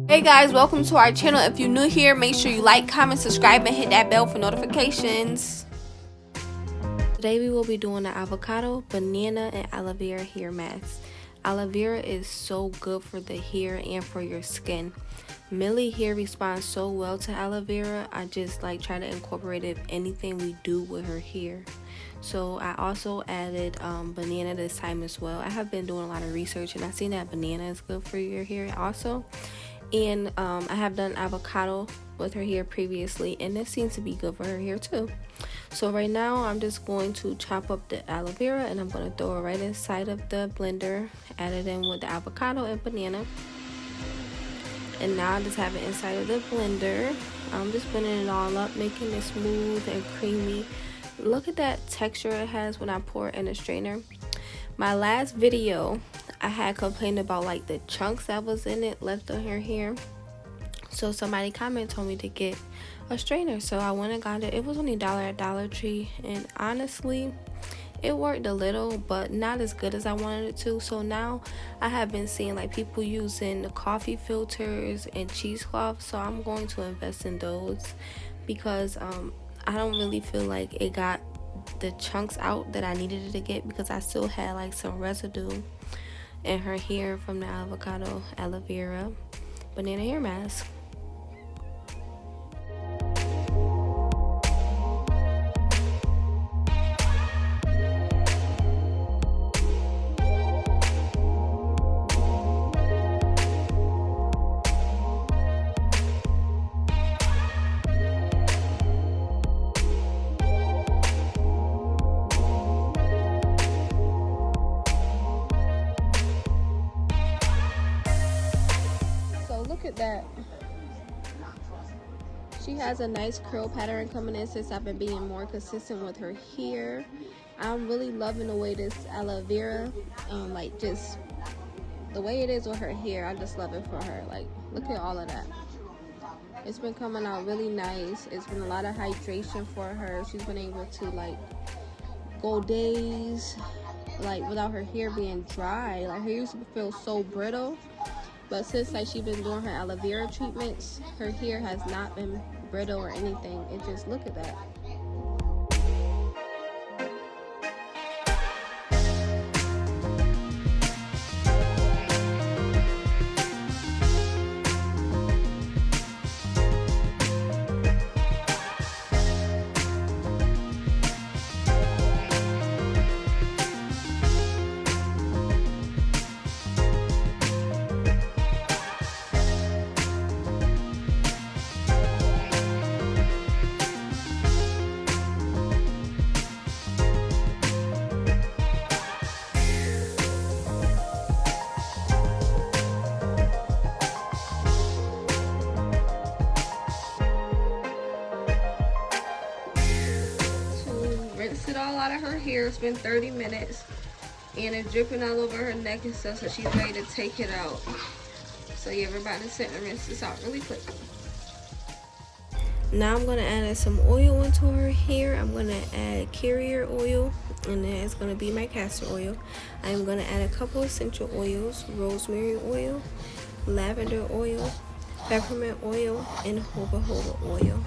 Hey guys, welcome to our channel. If you're new here, make sure you like, comment, subscribe, and hit that bell for notifications. Today we will be doing the avocado, banana, and aloe vera hair mask. Aloe vera is so good for the hair and for your skin. Millie hair responds so well to aloe vera. I just try to incorporate it anything we do with her hair. So I also added banana this time as well. I have been doing a lot of research and I seen that banana is good for your hair also. And I have done avocado with her hair previously, and this seems to be good for her hair too. So right now I'm just going to chop up the aloe vera and I'm going to throw it right inside of the blender, add it in with the avocado and banana. And now I just have it inside of the blender. I'm just blending it all up, making it smooth and creamy. Look at that texture it has when I pour it in a strainer. My last video, I had complained about the chunks that was in it left on her hair. So somebody commented, told me to get a strainer. So I went and got it. It was only $1 at Dollar Tree. And honestly, it worked a little, but not as good as I wanted it to. So now I have been seeing people using the coffee filters and cheesecloth. So I'm going to invest in those because I don't really feel like it got the chunks out that I needed it to get, because I still had some residue in her hair from the avocado, aloe vera, banana hair mask. Look at that. She has a nice curl pattern coming in since I've been being more consistent with her hair. I'm really loving the way this aloe vera, just the way it is with her hair. I just love it for her. Look at all of that. It's been coming out really nice. It's been a lot of hydration for her. She's been able to go days without her hair being dry. Her hair used to feel so brittle. But since she's been doing her aloe vera treatments, her hair has not been brittle or anything. It just, look at that. Rinse it all out of her hair. It's been 30 minutes and it's dripping all over her neck and stuff, so she's ready to take it out. So yeah, we're about to sit and rinse this out really quick. Now I'm going to add some oil into her hair. I'm going to add carrier oil, and then it's going to be my castor oil. I'm going to add a couple essential oils: rosemary oil, lavender oil, peppermint oil, and jojoba oil.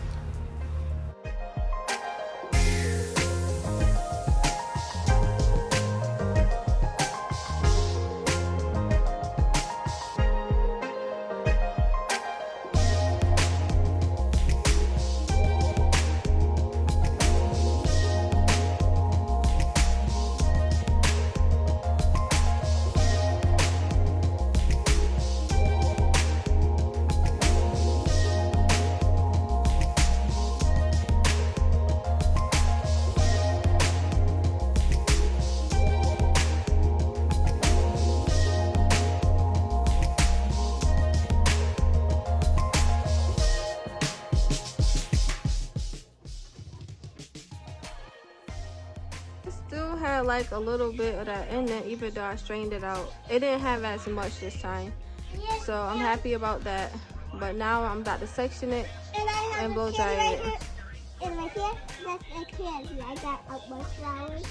Still had a little bit of that in it, even though I strained it out. It didn't have as much this time, so I'm happy about that. But now I'm about to section it and blow dry it. And right here, that's a candy. I got up my flowers.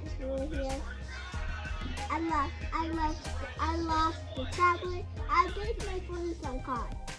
It's really here. I lost the tablet. I gave my phone some cards.